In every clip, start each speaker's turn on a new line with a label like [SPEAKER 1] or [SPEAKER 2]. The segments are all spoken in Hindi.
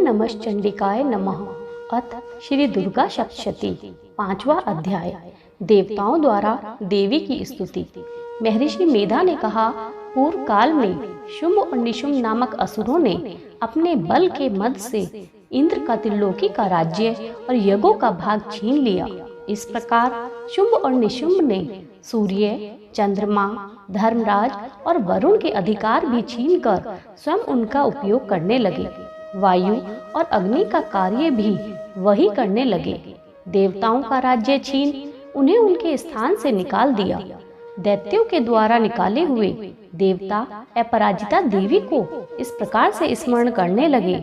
[SPEAKER 1] नमश्चंडिकाय नमः। अथ श्री दुर्गा सप्तशती, 5वां अध्याय। देवताओं द्वारा देवी की स्तुति। महर्षि मेधा ने कहा, पूर्व काल में शुंभ और निशुंभ नामक असुरों ने अपने बल के मद से इंद्र का त्रिलोकी का राज्य और यज्ञों का भाग छीन लिया। इस प्रकार शुंभ और निशुंभ ने सूर्य, चंद्रमा, धर्मराज और वरुण के अधिकार भी छीनकर स्वयं उनका उपयोग करने लगे। वायु और अग्नि का कार्य भी वही करने लगे। देवताओं का राज्य छीन उन्हें उनके स्थान से निकाल दिया। दैत्यों के द्वारा निकाले हुए देवता अपराजिता देवी को इस प्रकार से स्मरण करने लगे।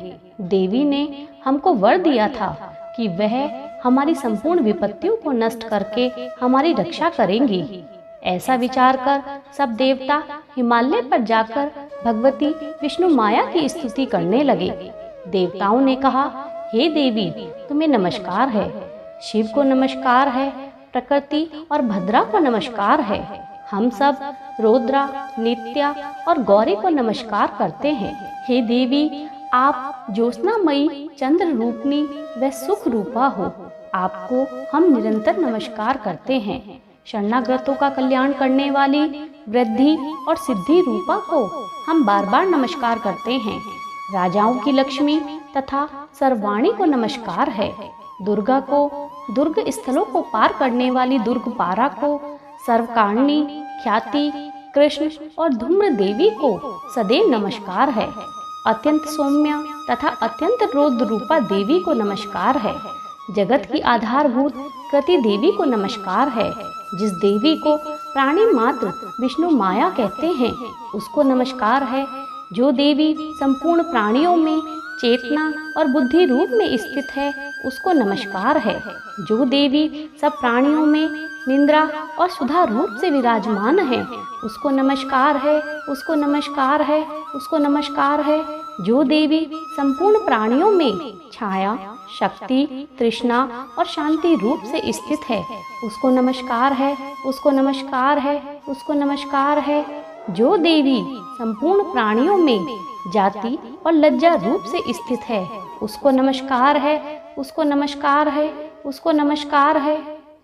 [SPEAKER 1] देवी ने हमको वर दिया था कि वह हमारी संपूर्ण विपत्तियों को नष्ट करके हमारी रक्षा करेंगी। ऐसा विचार कर सब देवता हिमालय पर जाकर भगवती विष्णु माया की स्तुति करने लगे। देवताओं ने कहा, हे देवी, तुम्हें नमस्कार है। शिव को नमस्कार है, प्रकृति और भद्रा को नमस्कार है। हम सब रुद्रा, नित्या और गौरी को नमस्कार करते हैं। हे देवी, आप ज्योत्स्नामयी, चंद्र रूपनी व सुख रूपा हो। आपको हम निरंतर नमस्कार करते हैं। शरणागतों का कल्याण करने वाली वृद्धि और सिद्धि रूपा को हम बार बार नमस्कार करते हैं। राजाओं की लक्ष्मी तथा सर्वाणी को नमस्कार है। दुर्गा को, दुर्ग स्थलों को पार करने वाली दुर्गपारा को, सर्वकारिणी, ख्याति, कृष्ण और धूम्र देवी को सदैव नमस्कार है। अत्यंत सौम्य तथा अत्यंत रौद्र रूपा देवी को नमस्कार है। जगत की आधारभूत कृति देवी को नमस्कार है। जिस देवी को प्राणी मात्र विष्णु माया कहते हैं, उसको नमस्कार है। जो देवी संपूर्ण प्राणियों में चेतना और बुद्धि रूप में स्थित है, उसको नमस्कार है। जो देवी सब प्राणियों में निंद्रा और सुधा रूप से विराजमान है, उसको नमस्कार है, उसको नमस्कार है, उसको नमस्कार है। जो देवी संपूर्ण प्राणियों में छाया, शक्ति, तृष्णा और शांति रूप से स्थित है, उसको नमस्कार है, उसको नमस्कार है, उसको नमस्कार है। जो देवी संपूर्ण प्राणियों में जाति और लज्जा रूप से स्थित है, उसको नमस्कार है, उसको नमस्कार है, उसको नमस्कार है।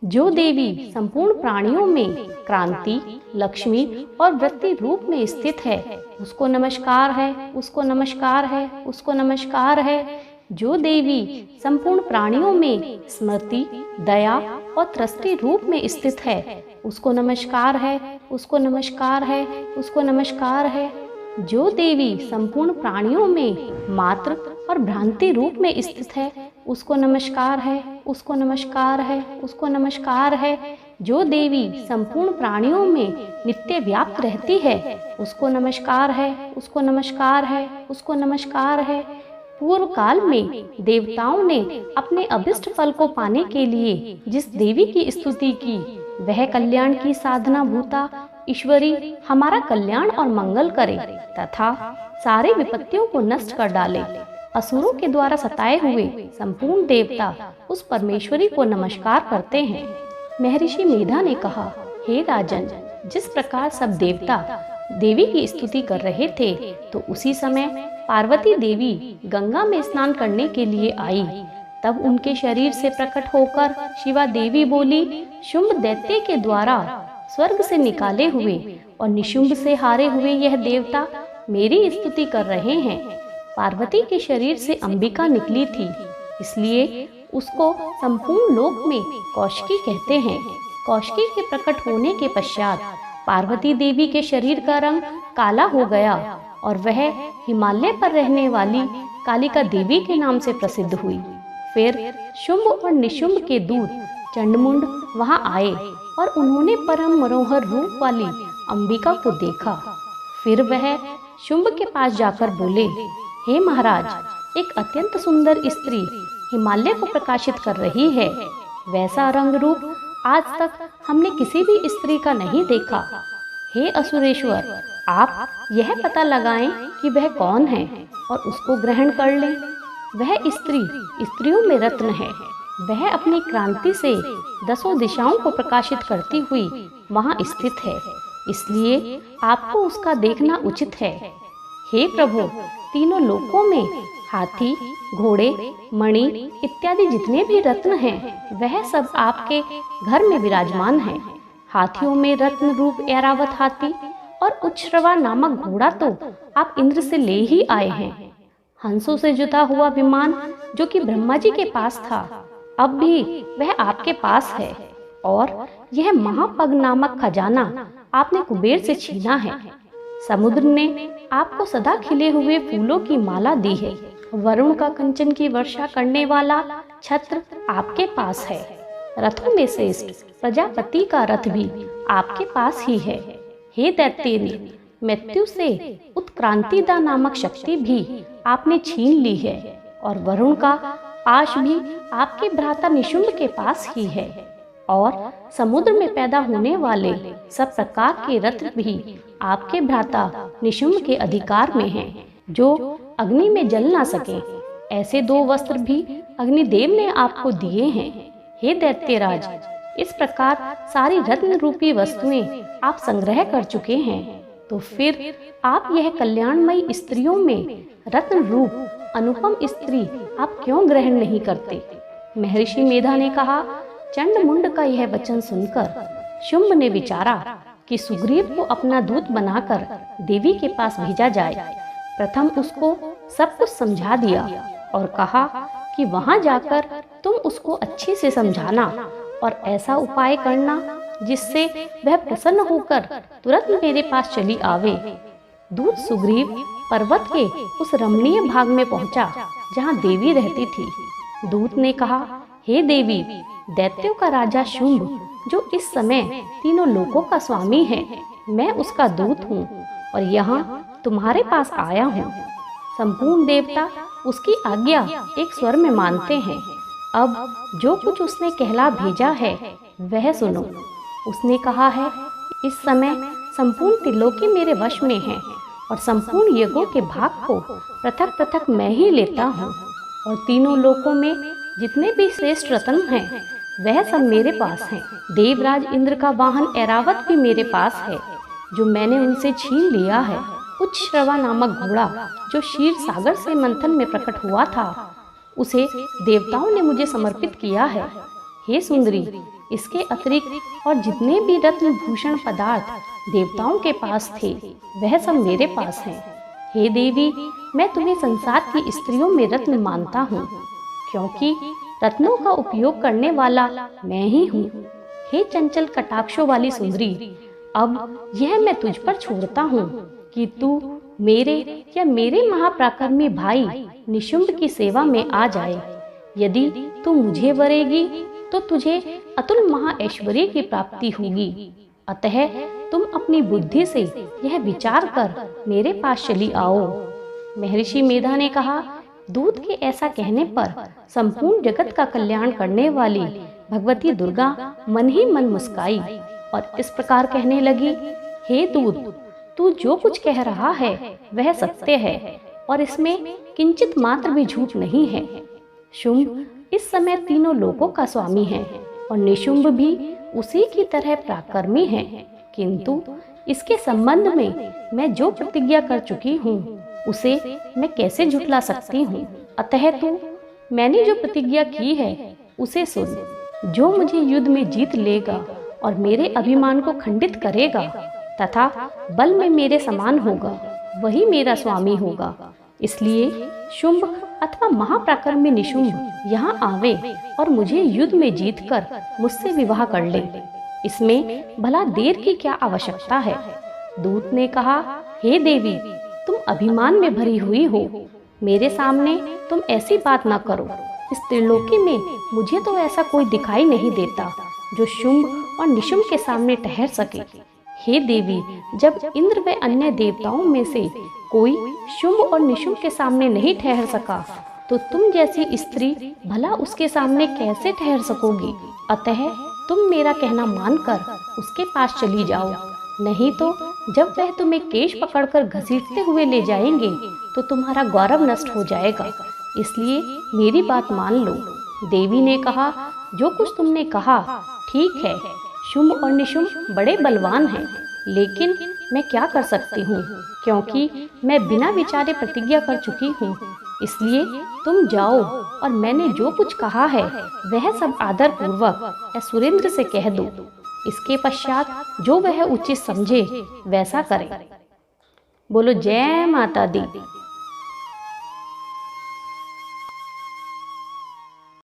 [SPEAKER 1] जो देवी संपूर्ण प्राणियों में क्रांति, लक्ष्मी और वृत्ति रूप में स्थित है, उसको नमस्कार है, उसको नमस्कार है, उसको नमस्कार है। जो देवी संपूर्ण प्राणियों में स्मृति, दया और दृष्टि रूप में स्थित है, उसको नमस्कार है, उसको नमस्कार है, उसको नमस्कार है। जो देवी संपूर्ण प्राणियों में मात्र और भ्रांति रूप में स्थित है, उसको नमस्कार है, उसको नमस्कार है, उसको नमस्कार है। जो देवी संपूर्ण प्राणियों में नित्य व्याप्त रहती है, उसको नमस्कार है, उसको नमस्कार है, उसको नमस्कार है। पूर्व काल में देवताओं ने अपने अभिष्ट फल को पाने के लिए जिस देवी की स्तुति की, वह कल्याण की साधना भूता ईश्वरी हमारा कल्याण और मंगल करे तथा सारे विपत्तियों को नष्ट कर डाले। असुरों के द्वारा सताए हुए संपूर्ण देवता उस परमेश्वरी को नमस्कार करते हैं। महर्षि मेधा ने कहा, हे राजन, जिस प्रकार सब देवता देवी की स्तुति कर रहे थे, तो उसी समय पार्वती देवी गंगा में स्नान करने के लिए आई। तब उनके शरीर से प्रकट होकर शिवा देवी बोली, शुंभ दैत्य के द्वारा स्वर्ग से निकाले हुए और निशुंभ से हारे हुए यह देवता मेरी स्तुति कर रहे हैं। पार्वती के शरीर से अंबिका निकली थी, इसलिए उसको संपूर्ण लोक में कौशिकी कहते हैं। कौशिकी के प्रकट होने के पश्चात पार्वती देवी के शरीर का रंग काला हो गया और वह हिमालय पर रहने वाली कालिका देवी के नाम से प्रसिद्ध हुई। फिर शुंभ और निशुंभ के दूत चंडमुंड वहां आए और उन्होंने परम मनोहर रूप वाली अंबिका को देखा। फिर वह शुंभ के पास जाकर बोले, हे महाराज, एक अत्यंत सुंदर स्त्री हिमालय को प्रकाशित कर रही है। वैसा रंग रूप आज तक हमने किसी भी स्त्री का नहीं देखा। हे असुरेश्वर, आप यह पता लगाएं कि वह कौन है और उसको ग्रहण कर लें। वह स्त्री स्त्रियों में रत्न है। वह अपनी क्रांति से 10 दिशाओं को प्रकाशित करती हुई वहां स्थित है, इसलिए आपको उसका देखना उचित है। हे प्रभु, तीनों लोकों में हाथी, घोड़े, मणि इत्यादि जितने भी रत्न हैं वह सब आपके घर में विराजमान हैं। हाथियों में रत्न रूप ऐरावत हाथी और उच्छ्रवा नामक घोड़ा तो आप इंद्र से ले ही आए हैं। हंसों से जुता हुआ विमान जो कि ब्रह्मा जी के पास था, अब भी वह आपके पास है। और यह महापग नामक खजाना आपने कुबेर से छीना है। समुद्र ने आपको सदा खिले हुए फूलों की माला दी है। वरुण का कंचन की वर्षा करने वाला छत्र आपके पास है। रथों में श्रेष्ठ प्रजापति का रथ भी आपके पास ही है। हे दैत्य, मृत्यु से उत्क्रांतिदा नामक शक्ति भी आपने छीन ली है और वरुण का पाश भी आपके भ्राता निशुंभ के पास ही है। और समुद्र में पैदा होने वाले सब प्रकार के रत्न भी आपके भ्राता निशुंभ के अधिकार में हैं, जो अग्नि में जल ना सके। ऐसे 2 वस्त्र भी अग्निदेव ने आपको दिए हैं। हे दैत्यराज, इस प्रकार सारी रत्न रूपी वस्तुएं आप संग्रह कर चुके हैं, तो फिर आप यह कल्याणमयी स्त्रियों में रत्न रूप अनुपम स्त्री आप क्यों ग्रहण नहीं करते? महर्षि मेधा ने कहा। चंड मुंड का यह वचन सुनकर शुंभ ने विचारा कि सुग्रीव को अपना दूत बनाकर देवी के पास भेजा जाए। प्रथम उसको सब कुछ समझा दिया और कहा कि वहां जाकर तुम उसको अच्छे से समझाना और ऐसा उपाय करना जिससे वह प्रसन्न होकर तुरंत मेरे पास चली आवे। दूत सुग्रीव पर्वत के उस रमणीय भाग में पहुंचा जहां देवी रहती थी। दूत ने कहा, हे देवी, दैत्यों का राजा शुंभ जो इस समय तीनों लोकों का स्वामी है, मैं उसका दूत हूँ और यहाँ तुम्हारे पास आया हूँ। संपूर्ण देवता उसकी आज्ञा एक स्वर में मानते हैं। अब जो कुछ उसने कहला भेजा है वह सुनो। उसने कहा है, इस समय संपूर्ण त्रिलोकी मेरे वश में है और संपूर्ण यज्ञों के भाग को पृथक पृथक मैं ही लेता हूँ और तीनों लोकों में जितने भी श्रेष्ठ रत्न हैं वह सब मेरे पास हैं। देवराज इंद्र का वाहन ऐरावत भी मेरे पास है जो मैंने उनसे छीन लिया है। उच्छ्रवा नामक घोड़ा जो क्षीर सागर से मंथन में प्रकट हुआ था, उसे देवताओं ने मुझे समर्पित किया है। हे सुंदरी, इसके अतिरिक्त और जितने भी रत्न भूषण पदार्थ देवताओं के पास थे वह सब मेरे पास हैं। हे देवी, मैं तुम्हें संसार की स्त्रियों में रत्न मानता हूँ, क्योंकि रत्नों का उपयोग करने वाला मैं ही हूँ। हे चंचल कटाक्षों वाली सुंदरी, अब यह मैं तुझ पर छोड़ता हूँ कि तू मेरे या मेरे महापराक्रमी भाई निशुंभ की सेवा में आ जाए। यदि तू मुझे वरेगी तो तुझे अतुल महाऐश्वर्य की प्राप्ति होगी। अतः तुम अपनी बुद्धि से यह विचार कर मेरे पास चली आओ। महर्षि मेधा ने कहा। दूत के ऐसा कहने पर संपूर्ण जगत का कल्याण करने वाली भगवती दुर्गा मन ही मन मुस्काई और इस प्रकार कहने लगी, हे दूत, तू जो कुछ कह रहा है वह सत्य है और इसमें किंचित मात्र भी झूठ नहीं है। शुंभ इस समय तीनों लोकों का स्वामी है और निशुंभ भी उसी की तरह पराक्रमी है, किंतु इसके संबंध में मैं जो प्रतिज्ञा कर चुकी हूँ उसे मैं कैसे झुठला सकती हूँ। अतः तू मैंने जो प्रतिज्ञा की है उसे सुन। जो मुझे युद्ध में जीत लेगा और मेरे अभिमान को खंडित करेगा तथा बल में मेरे समान होगा, वही मेरा स्वामी होगा। इसलिए शुंभ अथवा महापराक्रमी निशुंभ यहाँ आवे और मुझे युद्ध में जीतकर मुझसे विवाह कर ले। इसमें भला देर की क्या आवश्यकता है? दूत ने कहा, हे देवी, तुम अभिमान में भरी हुई हो, मेरे सामने तुम ऐसी बात न करो। इस त्रिलोकी में मुझे तो ऐसा कोई दिखाई नहीं देता जो शुंभ और निशुंभ के सामने ठहर सके। हे देवी, जब इंद्र व अन्य देवताओं में से कोई शुंभ और निशुंभ के सामने नहीं ठहर सका, तो तुम जैसी स्त्री भला उसके सामने कैसे ठहर सकोगी? अतः तुम मेरा कहना मानकर उसके पास चली जाओ, नहीं तो जब वह तुम्हें केश पकड़कर घसीटते हुए ले जाएंगे तो तुम्हारा गौरव नष्ट हो जाएगा। इसलिए मेरी बात मान लो। देवी ने कहा, जो कुछ तुमने कहा ठीक है। शुंभ और निशुंभ बड़े बलवान हैं, लेकिन मैं क्या कर सकती हूँ, क्योंकि मैं बिना विचारे प्रतिज्ञा कर चुकी हूँ। इसलिए तुम जाओ और मैंने जो कुछ कहा है वह सब आदर पूर्वक सुरेंद्र से कह दो। इसके पश्चात जो वह उचित समझे वैसा करे। बोलो जय माता दी।